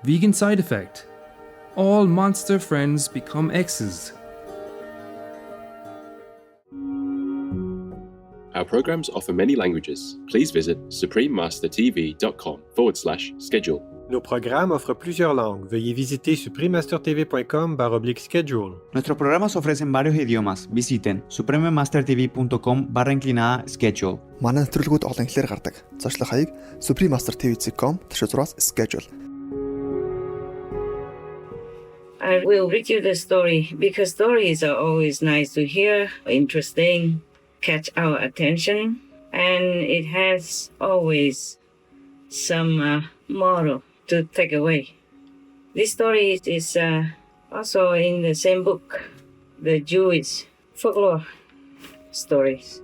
Vegan side effect. All monster friends become exes. Our programs offer many languages. Please visit suprememastertv.com/schedule. Nos programas offrent plusieurs langues. Veuillez visiter suprememastertv.com/schedule. Nuestros programas ofrecen varios idiomas. Visiten suprememastertv.com/schedule. Манай нэвтрүүлгүүд олон хэлээр гардаг. Зочлох хаяг suprememastertv.com/schedule. I will read you the story because stories are always nice to hear, interesting, catch our attention, and it has always some moral to take away. This story is also in the same book, the Jewish folklore stories.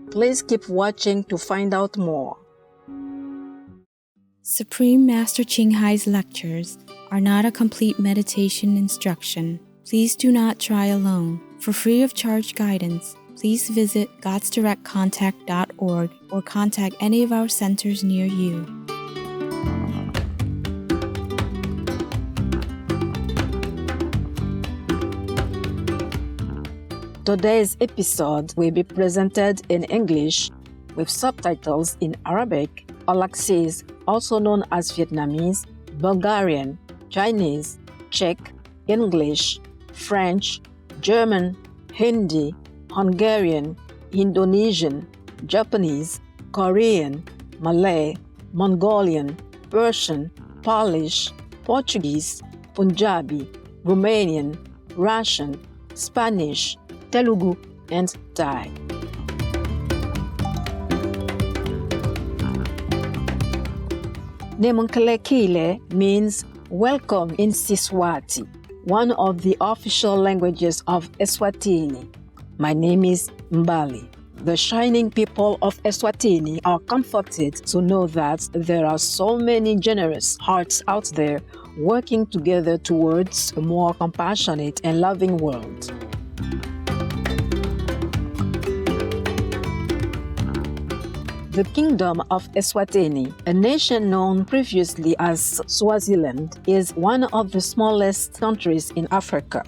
Please keep watching to find out more. Supreme Master Qing Hai's lectures are not a complete meditation instruction. Please do not try alone. For free of charge guidance, please visit godsdirectcontact.org or contact any of our centers near you. Today's episode will be presented in English with subtitles in Arabic, Alaxese, also known as Vietnamese, Bulgarian, Chinese, Czech, English, French, German, Hindi, Hungarian, Indonesian, Japanese, Korean, Malay, Mongolian, Persian, Polish, Portuguese, Punjabi, Romanian, Russian, Spanish, Telugu, and Thai. Nemunkalekile means welcome in Siswati, one of the official languages of Eswatini. My name is Mbali. The shining people of Eswatini are comforted to know that there are so many generous hearts out there working together towards a more compassionate and loving world. The Kingdom of Eswatini, a nation known previously as Swaziland, is one of the smallest countries in Africa.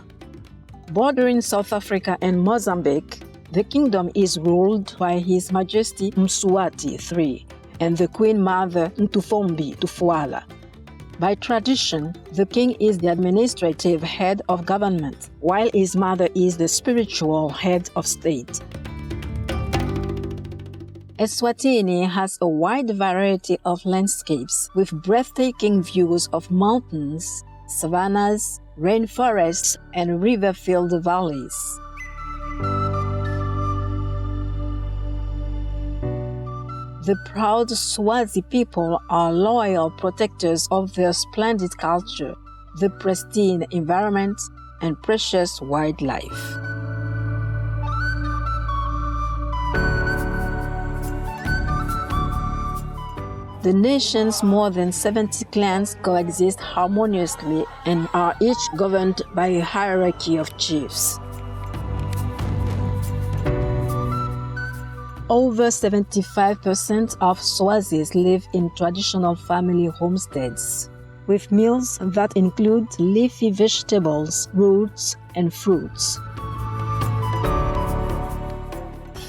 Bordering South Africa and Mozambique, the kingdom is ruled by His Majesty Mswati III and the Queen Mother Ntufombi Tufuala. By tradition, the king is the administrative head of government, while his mother is the spiritual head of state. Eswatini has a wide variety of landscapes with breathtaking views of mountains, savannas, rainforests, and river-filled valleys. The proud Swazi people are loyal protectors of their splendid culture, the pristine environment, and precious wildlife. The nation's more than 70 clans coexist harmoniously and are each governed by a hierarchy of chiefs. Over 75% of Swazis live in traditional family homesteads, with meals that include leafy vegetables, roots, and fruits.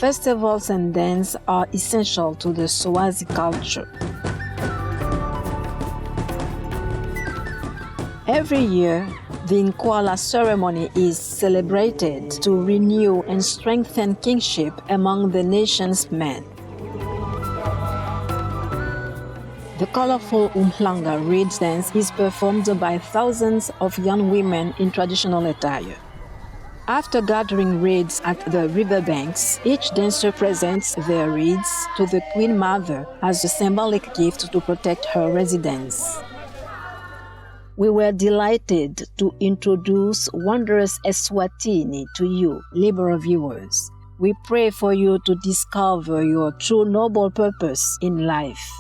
Festivals and dance are essential to the Swazi culture. Every year, the Nkwala ceremony is celebrated to renew and strengthen kingship among the nation's men. The colorful Umhlanga reed dance is performed by thousands of young women in traditional attire. After gathering reeds at the riverbanks, each dancer presents their reeds to the Queen Mother as a symbolic gift to protect her residence. We were delighted to introduce wondrous Eswatini to you, liberal viewers. We pray for you to discover your true noble purpose in life.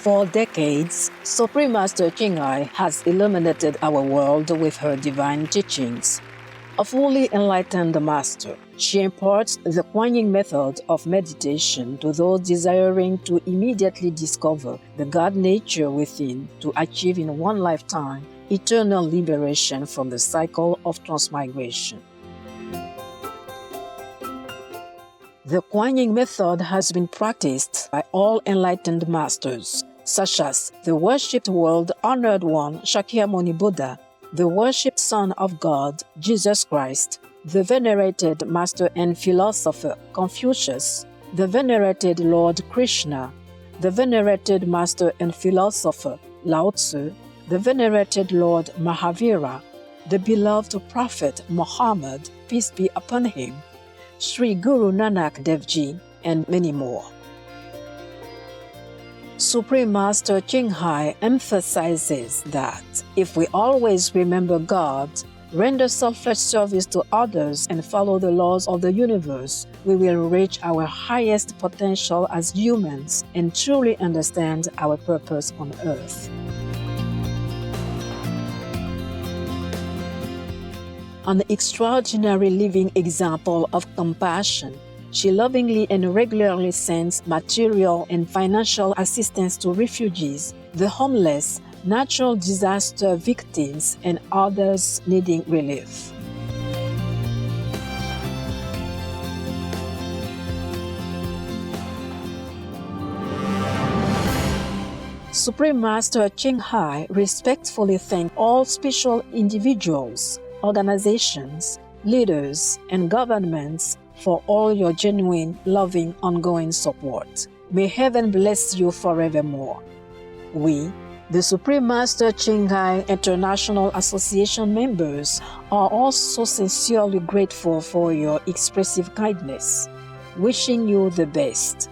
For decades, Supreme Master Qing Hai has illuminated our world with her divine teachings. A fully enlightened master, she imparts the Kuan method of meditation to those desiring to immediately discover the God nature within to achieve in one lifetime eternal liberation from the cycle of transmigration. The Kuan method has been practiced by all enlightened masters, such as the worshipped world-honored one Shakyamuni Buddha, the worshipped Son of God, Jesus Christ, the venerated master and philosopher Confucius, the venerated Lord Krishna, the venerated master and philosopher Lao Tzu, the venerated Lord Mahavira, the beloved prophet Muhammad, peace be upon him, Sri Guru Nanak Dev Ji, and many more. Supreme Master Qing Hai emphasizes that if we always remember God, render selfless service to others, and follow the laws of the universe, we will reach our highest potential as humans and truly understand our purpose on earth. An extraordinary living example of compassion, she lovingly and regularly sends material and financial assistance to refugees, the homeless, natural disaster victims, and others needing relief. Supreme Master Qing Hai respectfully thanks all special individuals, organizations, leaders, and governments for all your genuine, loving, ongoing support. May heaven bless you forevermore. We, the Supreme Master Qing Hai International Association members, are also sincerely grateful for your expressive kindness, wishing you the best.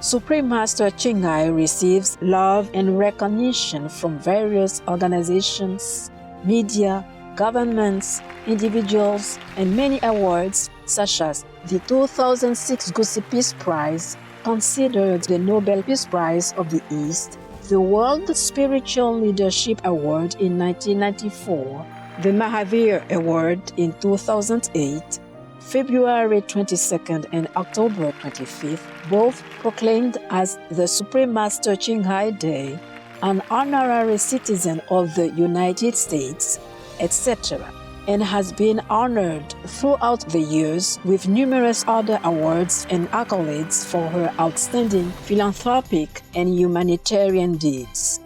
Supreme Master Qing Hai receives love and recognition from various organizations, media, governments, individuals, and many awards such as the 2006 Gusi Peace Prize, considered the Nobel Peace Prize of the East, the World Spiritual Leadership Award in 1994, the Mahavir Award in 2008, February 22nd and October 25th, both proclaimed as the Supreme Master Qing Hai Day, an honorary citizen of the United States, etc., and has been honored throughout the years with numerous other awards and accolades for her outstanding philanthropic and humanitarian deeds.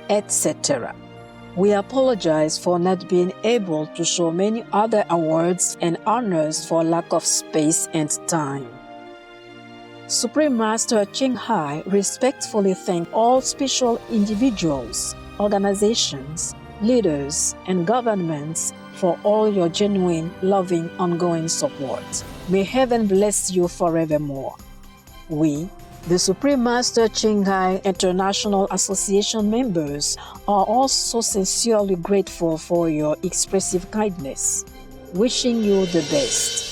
etc. We apologize for not being able to show many other awards and honors for lack of space and time. Supreme Master Qing Hai respectfully thanks all special individuals, organizations, leaders, and governments for all your genuine, loving, ongoing support. May heaven bless you forevermore. We, the Supreme Master Qing Hai International Association members, are also sincerely grateful for your expressive kindness. Wishing you the best.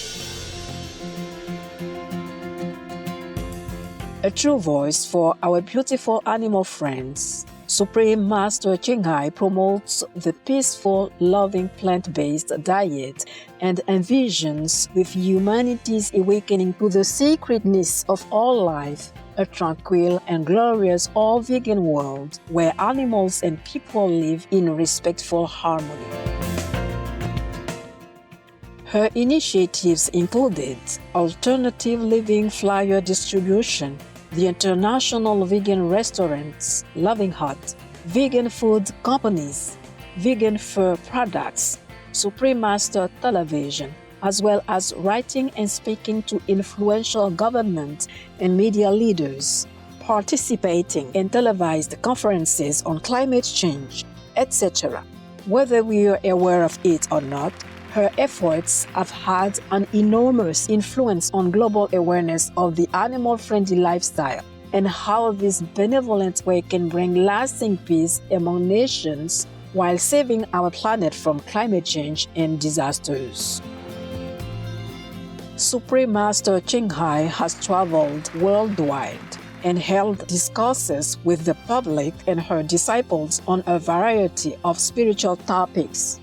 A true voice for our beautiful animal friends. Supreme Master Qing Hai promotes the peaceful, loving plant-based diet and envisions with humanity's awakening to the sacredness of all life, a tranquil and glorious all-vegan world where animals and people live in respectful harmony. Her initiatives included alternative living flyer distribution, the international vegan restaurants Loving Hut, vegan food companies, vegan fur products, Supreme Master Television, as well as writing and speaking to influential government and media leaders, participating in televised conferences on climate change, etc. Whether we are aware of it or not, her efforts have had an enormous influence on global awareness of the animal-friendly lifestyle and how this benevolent way can bring lasting peace among nations while saving our planet from climate change and disasters. Supreme Master Qing Hai has traveled worldwide and held discourses with the public and her disciples on a variety of spiritual topics.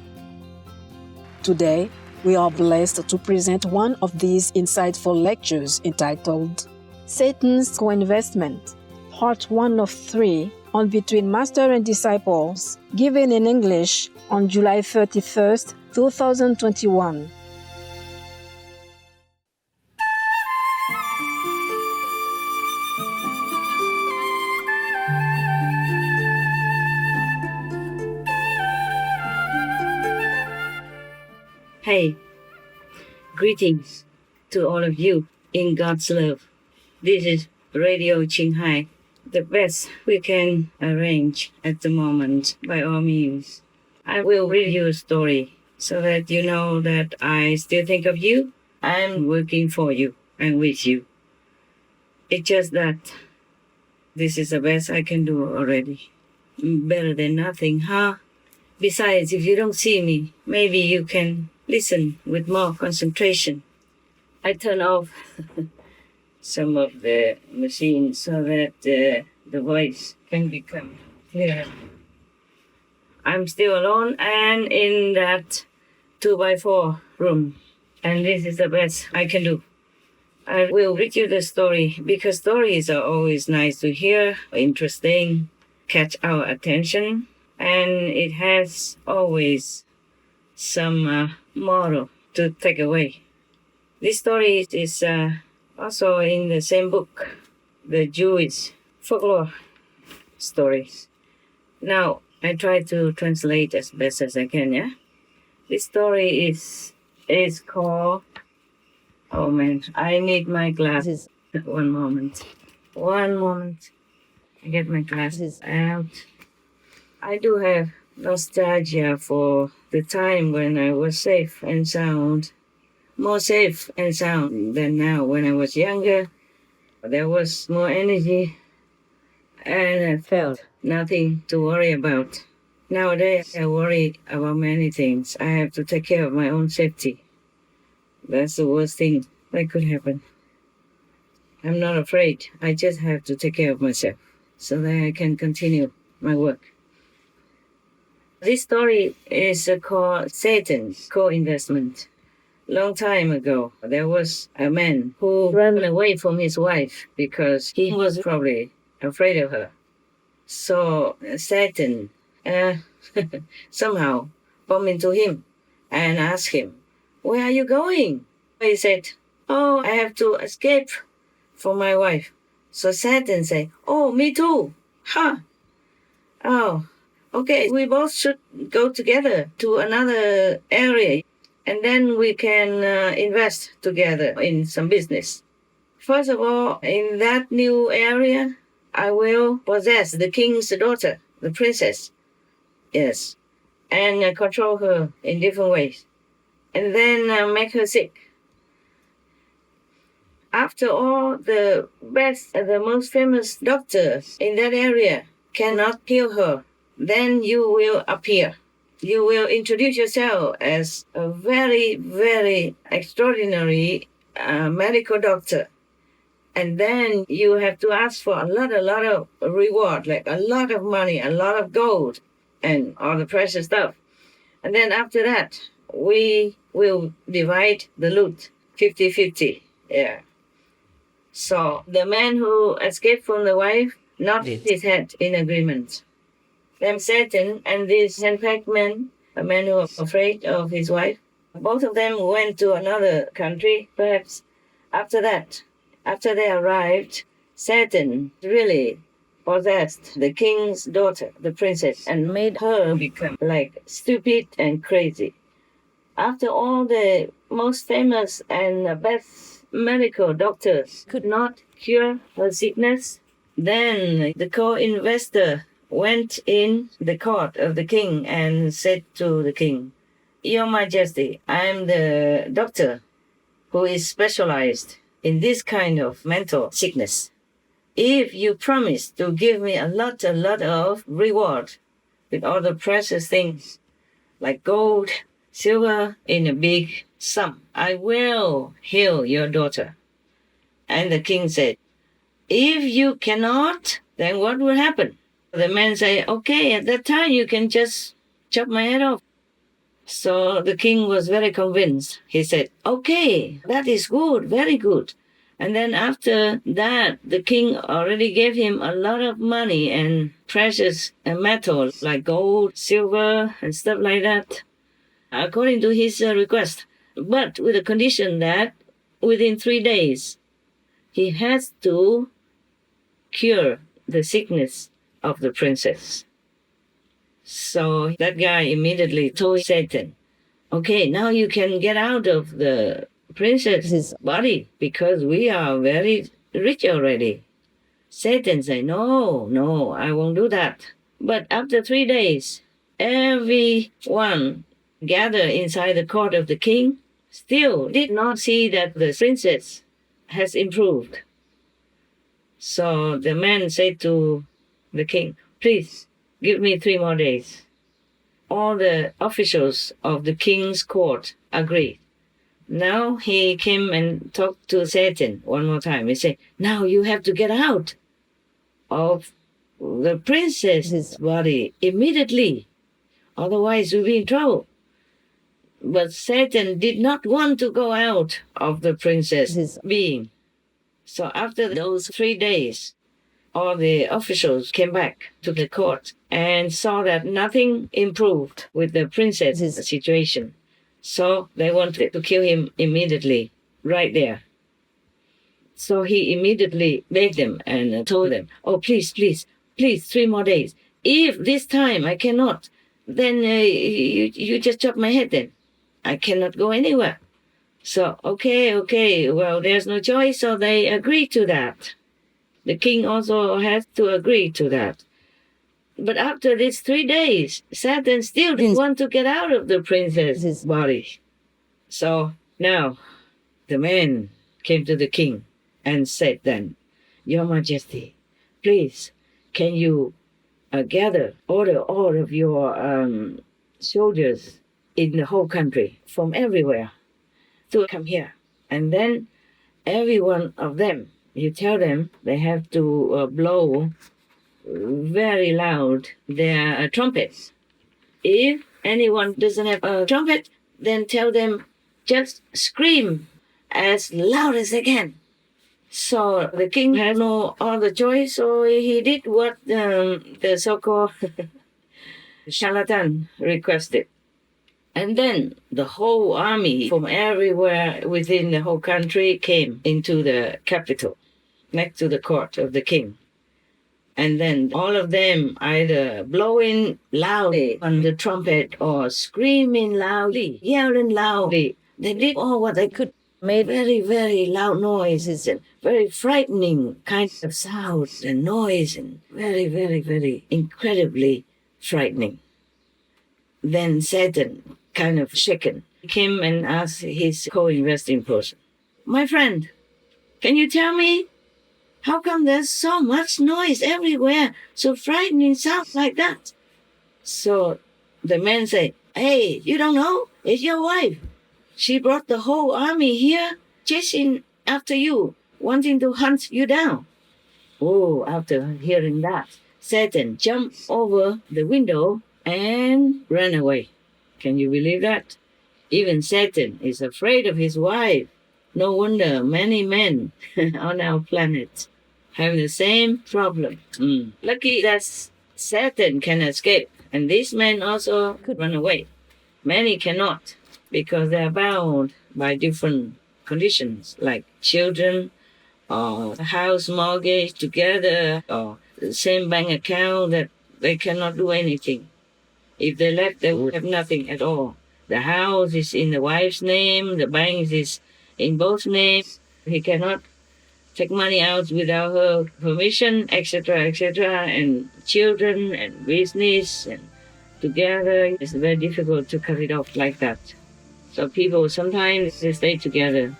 Today, we are blessed to present one of these insightful lectures entitled Satan's Coinvestment, Part 1 of 3 on Between Master and Disciples, given in English on July 31st, 2021. Hey, greetings to all of you in God's love. This is Radio Qing Hai, the best we can arrange at the moment by all means. I will read you a story so that you know that I still think of you. I'm working for you and with you. It's just that this is the best I can do already. Better than nothing, huh? Besides, if you don't see me, maybe you can listen with more concentration. I turn off some of the machines so that the voice can become clearer. I'm still alone and in that 2x4 room, and this is the best I can do. I will read you the story because stories are always nice to hear, interesting, catch our attention, and it has always some moral to take away. This story is also in the same book, the Jewish folklore stories. Now, I try to translate as best as I can, yeah? This story is called... Oh man, I need my glasses. One moment. I get my glasses out. I do have nostalgia for the time when I was safe and sound. More safe and sound than now. When I was younger, there was more energy and I felt nothing to worry about. Nowadays, I worry about many things. I have to take care of my own safety. That's the worst thing that could happen. I'm not afraid. I just have to take care of myself so that I can continue my work. This story is called Satan's Co-Investment. Long time ago, there was a man who ran away from his wife because he was probably afraid of her. So Satan somehow bumped into him and asked him, "Where are you going?" He said, "Oh, I have to escape from my wife." So Satan said, "Oh, me too. Ha! Oh, okay, we both should go together to another area, and then we can invest together in some business. First of all, in that new area, I will possess the king's daughter, the princess. Yes. And control her in different ways. And then make her sick. After all, the best, the most famous doctors in that area cannot heal her. Then you will appear. You will introduce yourself as a very, very extraordinary medical doctor. And then you have to ask for a lot of reward, like a lot of money, a lot of gold, and all the precious stuff. And then after that, we will divide the loot 50-50. Yeah. So the man who escaped from the wife nodded his head in agreement. Then Satan and this handpacked man, a man who was afraid of his wife, both of them went to another country, perhaps. After that, after they arrived, Satan really possessed the king's daughter, the princess, and made her become like stupid and crazy. After all, the most famous and best medical doctors could not cure her sickness, then the co-investor went in the court of the king and said to the king, "Your Majesty, I am the doctor who is specialized in this kind of mental sickness. If you promise to give me a lot of reward with all the precious things like gold, silver in a big sum, I will heal your daughter." And the king said, "If you cannot, then what will happen?" The man said, "Okay, at that time you can just chop my head off." So the king was very convinced. He said, "Okay, that is good, very good." And then after that, the king already gave him a lot of money and precious metals like gold, silver, and stuff like that, according to his request. But with the condition that within 3 days, he has to cure the sickness of the princess. So that guy immediately told Satan, "Okay, now you can get out of the princess's body because we are very rich already." Satan said, No, I won't do that. But after 3 days, everyone gathered inside the court of the king still did not see that the princess has improved. So the man said to the king, "Please give me 3 more days." All the officials of the king's court agreed. Now he came and talked to Satan one more time. He said, "Now you have to get out of the princess's body immediately. Otherwise you'll be in trouble." But Satan did not want to go out of the princess's being. So after those 3 days, all the officials came back to the court and saw that nothing improved with the princess's situation. So they wanted to kill him immediately, right there. So he immediately begged them and told them, "Oh, please, 3 more days. If this time I cannot, then you just chop my head then. I cannot go anywhere." So, okay, well, there's no choice, so they agreed to that. The king also has to agree to that. But after these 3 days, Satan still didn't want to get out of the princess's body. So now the man came to the king and said then, "Your Majesty, please, can you order all of your soldiers in the whole country from everywhere to come here. And then every one of them, you tell them they have to blow very loud their trumpets. If anyone doesn't have a trumpet, then tell them just scream as loud as they can." So the king had no other choice, so he did what the so-called charlatan requested. And then the whole army from everywhere within the whole country came into the capital, next to the court of the king. And then all of them either blowing loudly on the trumpet or screaming loudly, yelling loudly. They did all what they could, made very, very loud noises and very frightening kind of sounds and noise and very, very, very incredibly frightening. Then Satan, kind of shaken, came and asked his co-investing person, "My friend, can you tell me how come there's so much noise everywhere, so frightening sounds like that?" So the man said, "Hey, you don't know? It's your wife. She brought the whole army here, chasing after you, wanting to hunt you down." Oh, after hearing that, Satan jumped over the window and ran away. Can you believe that? Even Satan is afraid of his wife. No wonder many men on our planet have the same problem. Lucky that Satan can escape, and this man also could run away. Many cannot, because they are bound by different conditions, like children, or house mortgage together, or the same bank account that they cannot do anything. If they left, they would have nothing at all. The house is in the wife's name, the bank is in both names. He cannot take money out without her permission, etc., etc., and children and business and together. It's very difficult to cut it off like that. So people sometimes they stay together,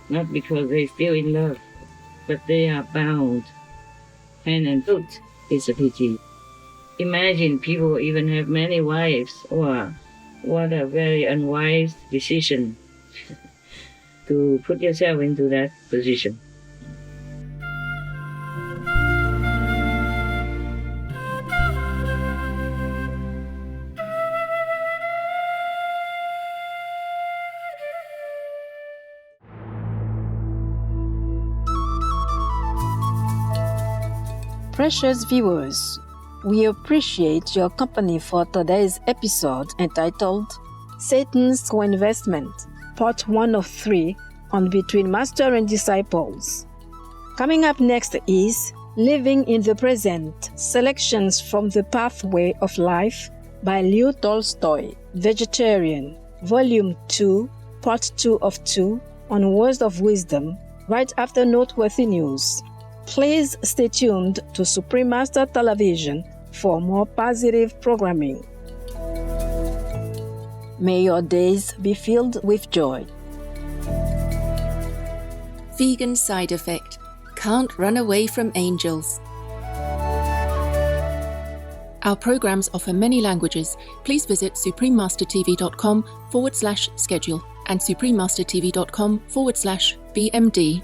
not because they're still in love, but they are bound. Hand and foot is a pity. Imagine people even have many wives. Wow, what a very unwise decision to put yourself into that position. Precious viewers, we appreciate your company for today's episode entitled Satan's Co-Investment, Part 1 of 3 on Between Master and Disciples. Coming up next is Living in the Present, Selections from the Pathway of Life by Leo Tolstoy, Vegetarian, Volume 2, Part 2 of 2 on Words of Wisdom, right after Noteworthy News. Please stay tuned to Supreme Master Television for more positive programming. May your days be filled with joy. Vegan side effect. Can't run away from angels. Our programs offer many languages. Please visit suprememastertv.com/schedule and suprememastertv.com/BMD.